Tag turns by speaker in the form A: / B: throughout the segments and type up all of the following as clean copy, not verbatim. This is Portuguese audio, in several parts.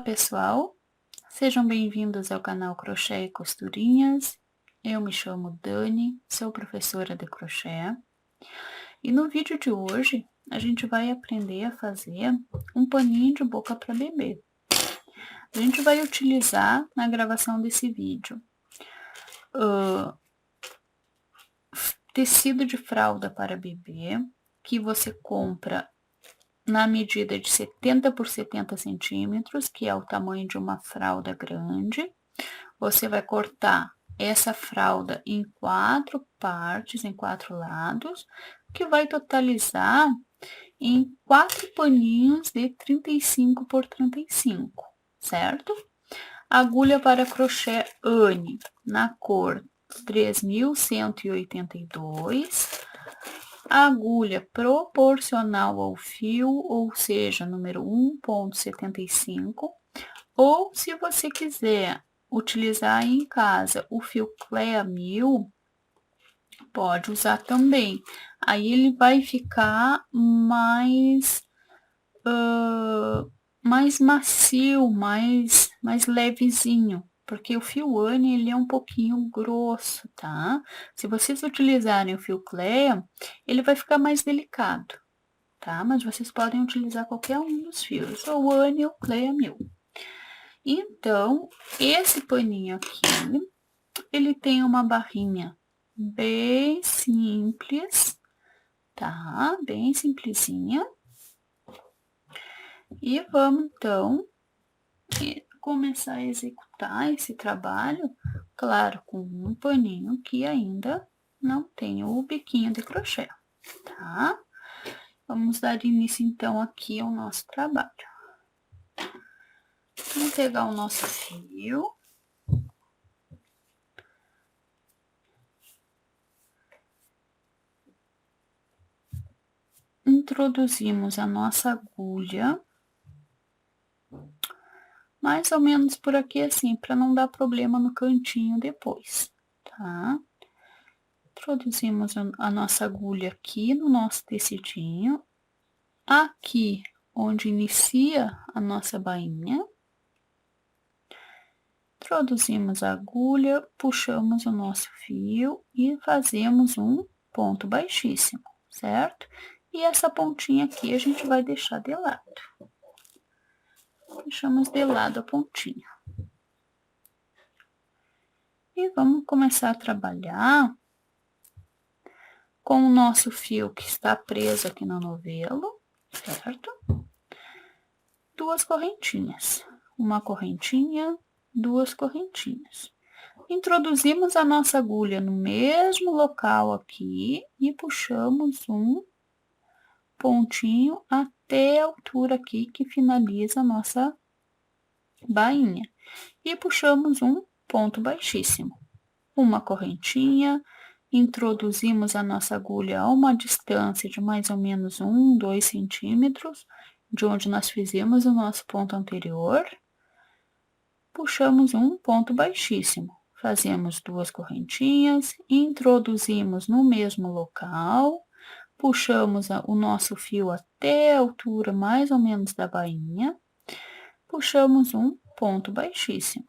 A: Pessoal, sejam bem-vindos ao canal Crochê e Costurinhas. Eu me chamo Dani, sou professora de crochê e no vídeo de hoje a gente vai aprender a fazer um paninho de boca para bebê. A gente vai utilizar na gravação desse vídeo tecido de fralda para bebê, que você compra na medida de 70 por 70 centímetros, que é o tamanho de uma fralda grande. Você vai cortar essa fralda em 4 partes, em 4 lados, que vai totalizar em 4 paninhos de 35 por 35, certo? Agulha para crochê Anne, na cor 3182. Agulha proporcional ao fio, ou seja, número 1,75, ou se você quiser utilizar em casa o fio Clea 1000, pode usar também. Aí ele vai ficar mais macio, mais levezinho, porque o fio Anne ele é um pouquinho grosso, tá? Se vocês utilizarem o fio Clea, ele vai ficar mais delicado, tá? Mas vocês podem utilizar qualquer um dos fios, ou Anne ou Clea 1000. Então, esse paninho aqui, ele tem uma barrinha bem simples, tá? Bem simplesinha. E vamos, então, começar a executar esse trabalho, claro, com um paninho que ainda não tem o biquinho de crochê, tá? Vamos dar início, então, aqui ao nosso trabalho. Vamos pegar o nosso fio. Introduzimos a nossa agulha, mais ou menos por aqui assim, para não dar problema no cantinho depois, tá? Introduzimos a nossa agulha aqui no nosso tecidinho, aqui onde inicia a nossa bainha. Introduzimos a agulha, puxamos o nosso fio e fazemos um ponto baixíssimo, certo? E essa pontinha aqui a gente vai deixar de lado. Deixamos de lado a pontinha. E vamos começar a trabalhar com o nosso fio que está preso aqui no novelo, certo? 2 correntinhas. Uma correntinha, 2 correntinhas. Introduzimos a nossa agulha no mesmo local aqui e puxamos um pontinho até a altura aqui que finaliza a nossa bainha. E puxamos um ponto baixíssimo. Uma correntinha, introduzimos a nossa agulha a uma distância de mais ou menos 2 centímetros, de onde nós fizemos o nosso ponto anterior. Puxamos um ponto baixíssimo. Fazemos 2 correntinhas, introduzimos no mesmo local, puxamos o nosso fio até a altura mais ou menos da bainha, puxamos um ponto baixíssimo.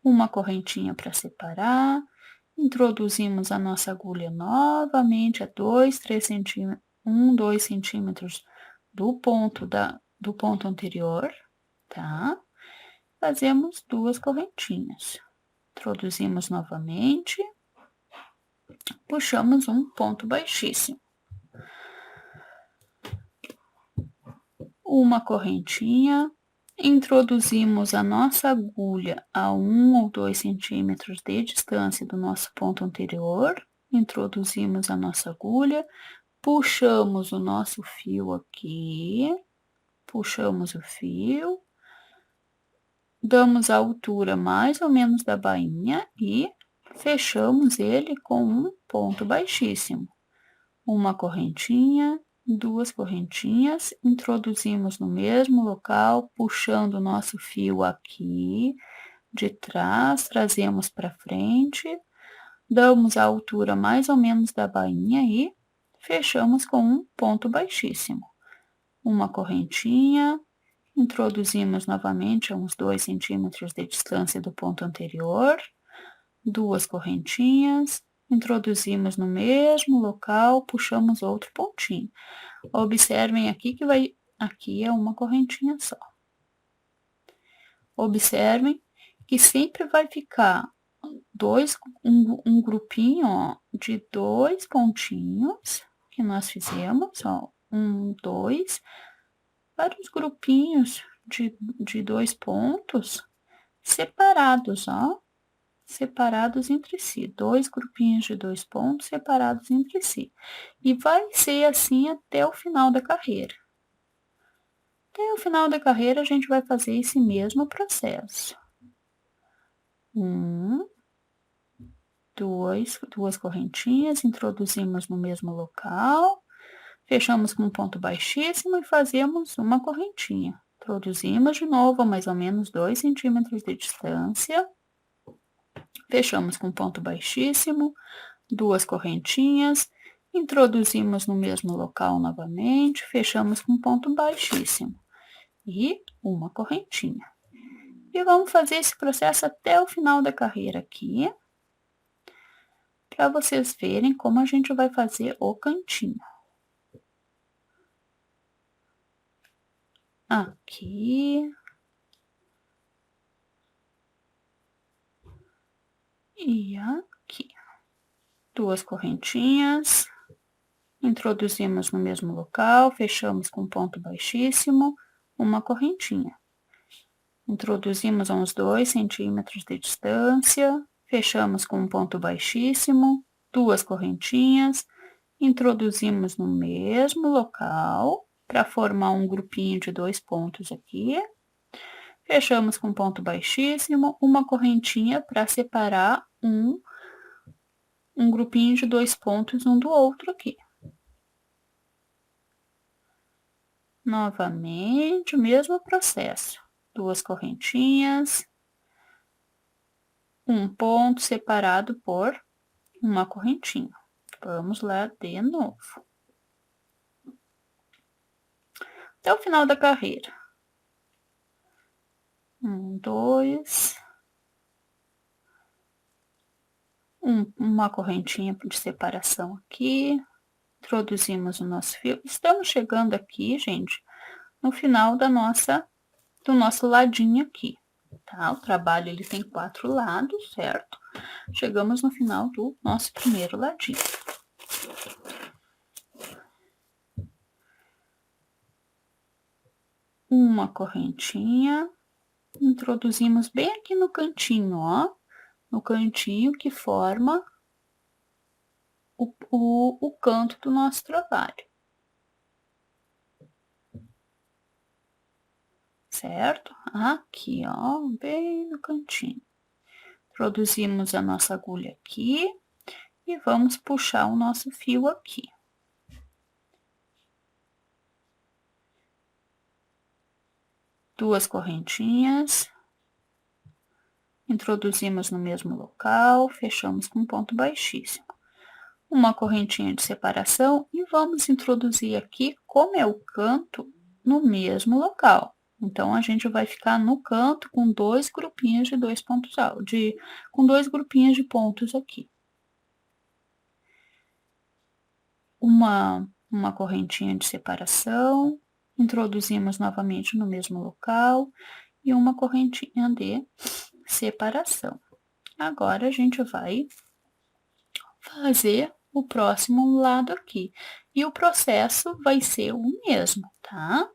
A: Uma correntinha para separar, introduzimos a nossa agulha novamente a 2 centímetros, 2 centímetros do ponto anterior, tá? Fazemos 2 correntinhas. Introduzimos novamente, puxamos um ponto baixíssimo. Uma correntinha, introduzimos a nossa agulha a 1 ou 2 centímetros de distância do nosso ponto anterior, introduzimos a nossa agulha, puxamos o nosso fio aqui, puxamos o fio, damos a altura mais ou menos da bainha e fechamos ele com um ponto baixíssimo. Uma correntinha, 2 correntinhas, introduzimos no mesmo local, puxando o nosso fio aqui de trás, trazemos para frente, damos a altura mais ou menos da bainha e fechamos com um ponto baixíssimo. Uma correntinha, introduzimos novamente a uns 2 centímetros de distância do ponto anterior, 2 correntinhas, introduzimos no mesmo local, puxamos outro pontinho. Observem aqui que aqui é uma correntinha só. Observem que sempre vai ficar um grupinho, ó, de 2 pontinhos que nós fizemos, ó, 1, 2, vários grupinhos de 2 pontos separados, ó, separados entre si, 2 grupinhos de 2 pontos separados entre si. E vai ser assim até o final da carreira. Até o final da carreira, a gente vai fazer esse mesmo processo. 1, 2 correntinhas, introduzimos no mesmo local, fechamos com um ponto baixíssimo e fazemos uma correntinha. Introduzimos de novo a mais ou menos 2 centímetros de distância, fechamos com ponto baixíssimo, 2 correntinhas, introduzimos no mesmo local novamente, fechamos com ponto baixíssimo e uma correntinha. E vamos fazer esse processo até o final da carreira aqui, para vocês verem como a gente vai fazer o cantinho. Aqui. E aqui. 2 correntinhas, introduzimos no mesmo local, fechamos com ponto baixíssimo, uma correntinha. Introduzimos a uns 2 centímetros de distância, fechamos com um ponto baixíssimo, 2 correntinhas, introduzimos no mesmo local, para formar um grupinho de 2 pontos aqui, fechamos com ponto baixíssimo, uma correntinha para separar um grupinho de 2 pontos um do outro aqui. Novamente, o mesmo processo. 2 correntinhas, um ponto separado por uma correntinha. Vamos lá de novo. Até o final da carreira. 1, 2. Uma correntinha de separação aqui. Introduzimos o nosso fio. Estamos chegando aqui, gente, no final do nosso ladinho aqui, tá? O trabalho, ele tem 4 lados, certo? Chegamos no final do nosso primeiro ladinho. Uma correntinha, introduzimos bem aqui no cantinho, ó, no cantinho que forma o canto do nosso trabalho. Certo? Aqui, ó, bem no cantinho. Introduzimos a nossa agulha aqui e vamos puxar o nosso fio aqui. Duas correntinhas, introduzimos no mesmo local, fechamos com ponto baixíssimo. Uma correntinha de separação e vamos introduzir aqui, como é o canto, no mesmo local. Então, a gente vai ficar no canto com 2 grupinhos de 2 pontos altos, com 2 grupinhos de pontos aqui. Uma correntinha de separação, introduzimos novamente no mesmo local e uma correntinha de separação. Agora, a gente vai fazer o próximo lado aqui. E o processo vai ser o mesmo, tá?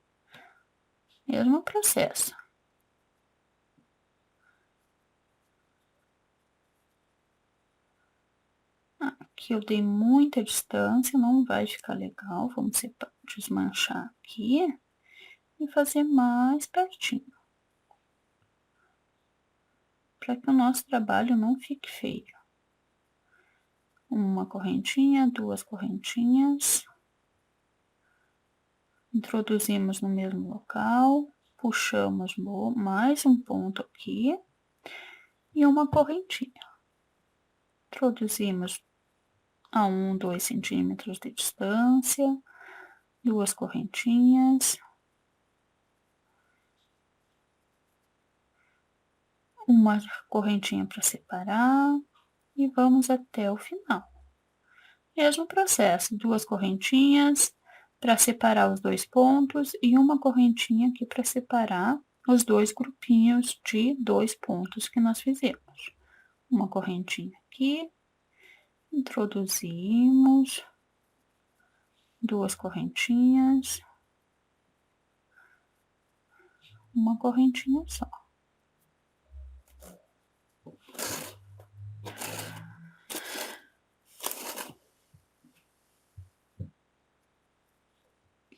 A: Mesmo processo. Aqui eu dei muita distância, não vai ficar legal. Vamos desmanchar aqui e fazer mais pertinho. Para que o nosso trabalho não fique feio. Uma correntinha, 2 correntinhas. Introduzimos no mesmo local, puxamos mais um ponto aqui e uma correntinha. Introduzimos a 1, 2 centímetros de distância, 2 correntinhas. uma correntinha para separar e vamos até o final. Mesmo processo, 2 correntinhas para separar os 2 pontos e uma correntinha aqui para separar os 2 grupinhos de 2 pontos que nós fizemos. Uma correntinha aqui, introduzimos 2 correntinhas, uma correntinha só.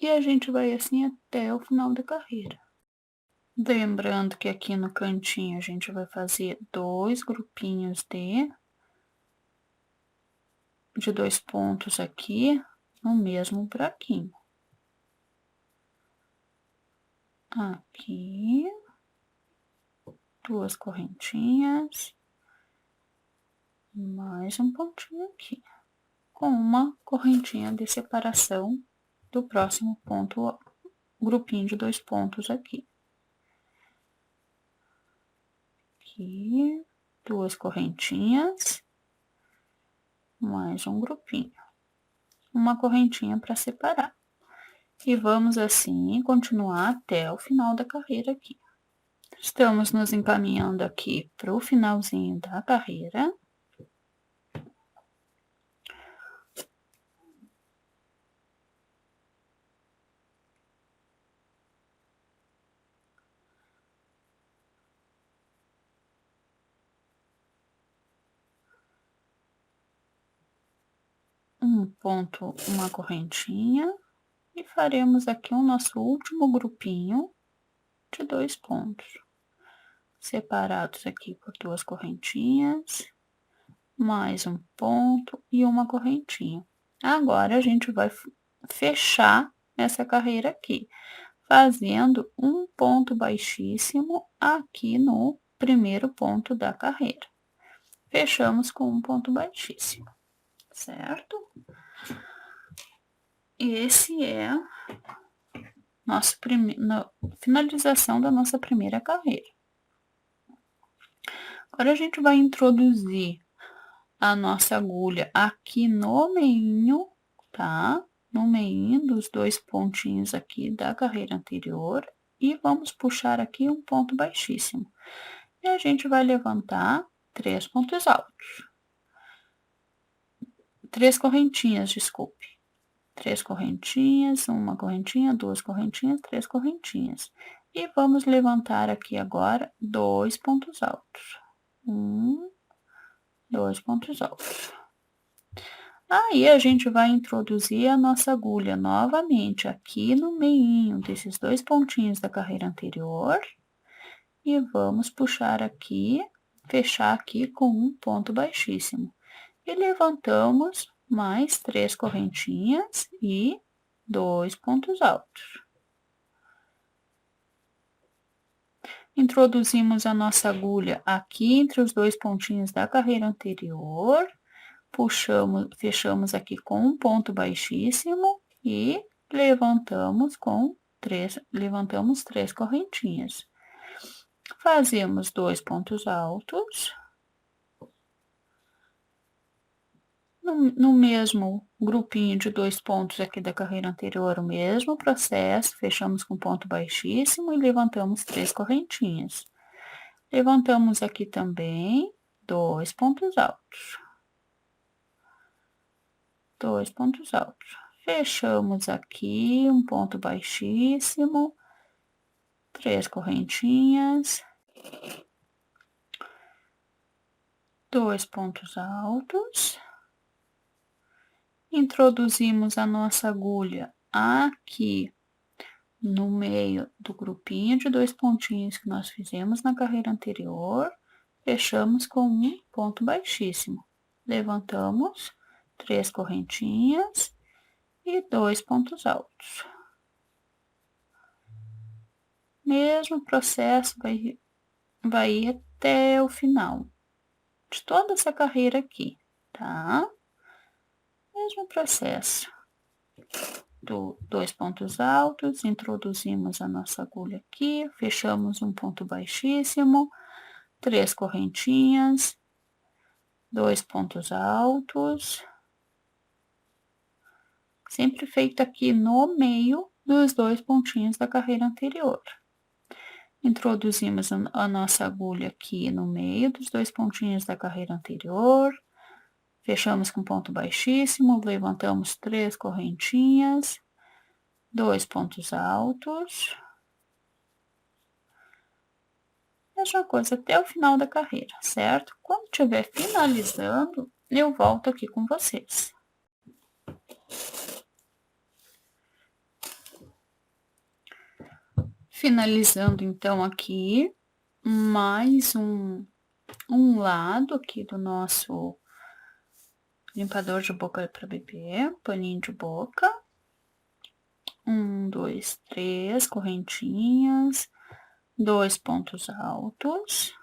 A: E a gente vai assim até o final da carreira. Lembrando que aqui no cantinho a gente vai fazer 2 grupinhos de 2 pontos aqui no mesmo buraquinho. Aqui, 2 correntinhas, mais um pontinho aqui, com uma correntinha de separação do próximo ponto, grupinho de 2 pontos aqui. Aqui, 2 correntinhas, mais um grupinho, uma correntinha para separar. E vamos assim continuar até o final da carreira aqui. Estamos nos encaminhando aqui para o finalzinho da carreira. Um ponto, uma correntinha, e faremos aqui o nosso último grupinho de 2 pontos, separados aqui por 2 correntinhas, mais um ponto e uma correntinha. Agora, a gente vai fechar essa carreira aqui, fazendo um ponto baixíssimo aqui no primeiro ponto da carreira. Fechamos com um ponto baixíssimo, certo? Esse é nosso finalização da nossa primeira carreira. Agora, a gente vai introduzir a nossa agulha aqui no meinho, tá? No meinho dos 2 pontinhos aqui da carreira anterior e vamos puxar aqui um ponto baixíssimo. E a gente vai levantar 3 pontos altos. 3 correntinhas, desculpe. 3 correntinhas, uma correntinha, 2 correntinhas, 3 correntinhas. E vamos levantar aqui agora 2 pontos altos. 2 pontos altos. Aí, a gente vai introduzir a nossa agulha novamente aqui no meinho desses 2 pontinhos da carreira anterior. E vamos puxar aqui, fechar aqui com um ponto baixíssimo. E levantamos mais 3 correntinhas e 2 pontos altos. Introduzimos a nossa agulha aqui entre os 2 pontinhos da carreira anterior, puxamos, fechamos aqui com um ponto baixíssimo e levantamos levantamos 3 correntinhas. Fazemos 2 pontos altos. No mesmo grupinho de 2 pontos aqui da carreira anterior, o mesmo processo, fechamos com ponto baixíssimo e levantamos 3 correntinhas. Levantamos aqui também 2 pontos altos. 2 pontos altos. Fechamos aqui um ponto baixíssimo, 3 correntinhas, 2 pontos altos. Introduzimos a nossa agulha aqui no meio do grupinho de 2 pontinhos que nós fizemos na carreira anterior, fechamos com um ponto baixíssimo. Levantamos 3 correntinhas e 2 pontos altos. Mesmo processo vai ir até o final de toda essa carreira aqui, tá? Mesmo processo. 2 pontos altos, introduzimos a nossa agulha aqui, fechamos um ponto baixíssimo, 3 correntinhas, 2 pontos altos, sempre feito aqui no meio dos 2 pontinhos da carreira anterior. Introduzimos a nossa agulha aqui no meio dos 2 pontinhos da carreira anterior, fechamos com ponto baixíssimo, levantamos 3 correntinhas, 2 pontos altos. Mesma coisa até o final da carreira, certo? Quando estiver finalizando, eu volto aqui com vocês. Finalizando, então, aqui, mais um lado aqui do nosso limpador de boca para bebê, paninho de boca. 1, 2, 3 correntinhas, 2 pontos altos.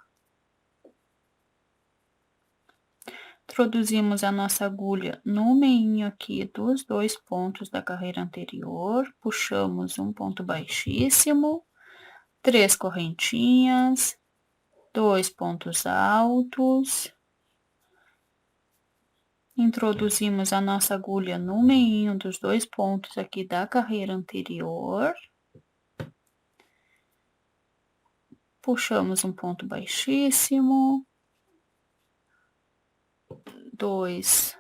A: Introduzimos a nossa agulha no meinho aqui dos 2 pontos da carreira anterior, puxamos um ponto baixíssimo, 3 correntinhas, 2 pontos altos. Introduzimos a nossa agulha no meinho dos 2 pontos aqui da carreira anterior. Puxamos um ponto baixíssimo, 3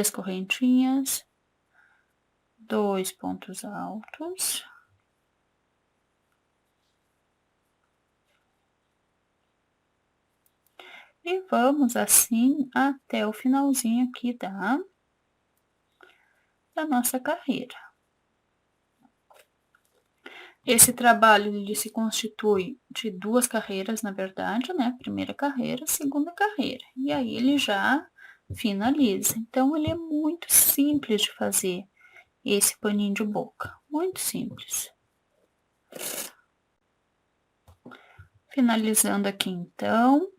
A: correntinhas, 2 pontos altos. E vamos assim até o finalzinho aqui da nossa carreira. Esse trabalho, ele se constitui de 2 carreiras, na verdade, né? Primeira carreira, segunda carreira. E aí, ele já finaliza. Então, ele é muito simples de fazer, esse paninho de boca. Muito simples. Finalizando aqui, então.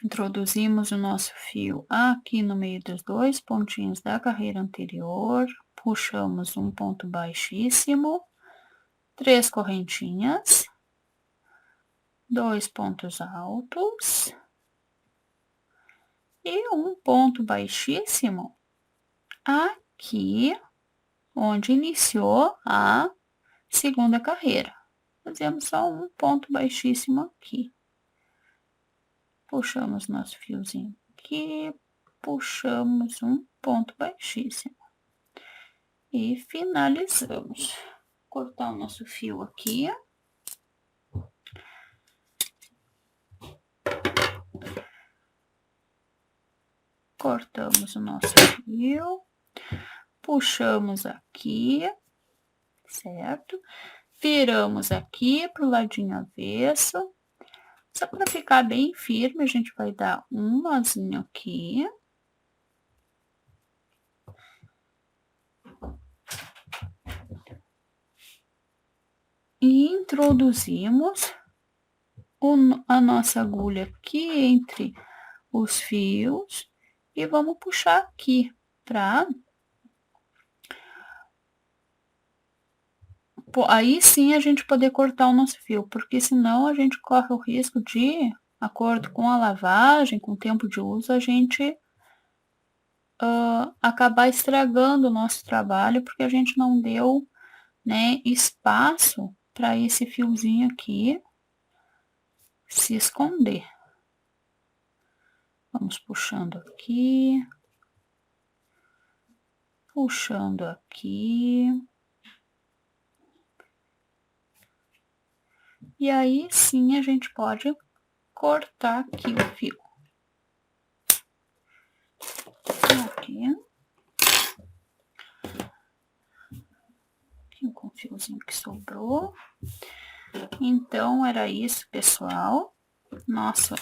A: Introduzimos o nosso fio aqui no meio dos 2 pontinhos da carreira anterior. Puxamos um ponto baixíssimo, 3 correntinhas, 2 pontos altos e um ponto baixíssimo aqui onde iniciou a segunda carreira. Fazemos só um ponto baixíssimo aqui. Puxamos nosso fiozinho aqui, puxamos um ponto baixíssimo. E finalizamos. Cortar o nosso fio aqui. Cortamos o nosso fio. Puxamos aqui, certo? Viramos aqui pro ladinho avesso. Só para ficar bem firme, a gente vai dar um nozinho aqui. E introduzimos a nossa agulha aqui entre os fios e vamos puxar aqui para... Aí sim a gente poder cortar o nosso fio, porque senão a gente corre o risco de, acordo com a lavagem, com o tempo de uso, a gente acabar estragando o nosso trabalho, porque a gente não deu, né, espaço para esse fiozinho aqui se esconder. Vamos puxando aqui, puxando aqui. E aí sim a gente pode cortar aqui o fio. Aqui. Aqui com o fiozinho que sobrou. Então, era isso, pessoal. Nosso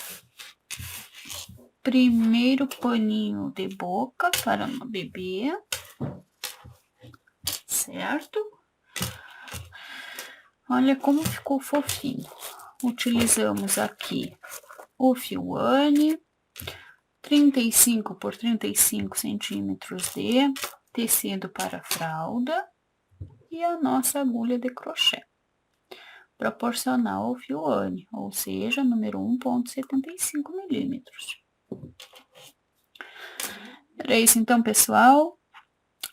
A: primeiro paninho de boca para uma bebê. Certo? Olha como ficou fofinho. Utilizamos aqui o fio Anne, 35 por 35 centímetros de tecido para fralda e a nossa agulha de crochê. proporcional ao fio Anne, ou seja, número 1,75 milímetros. Era isso então, pessoal.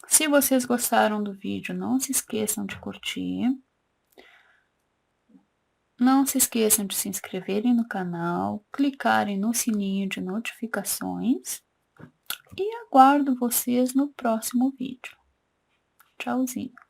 A: Se vocês gostaram do vídeo, não se esqueçam de curtir. Não se esqueçam de se inscreverem no canal, clicarem no sininho de notificações e aguardo vocês no próximo vídeo. Tchauzinho!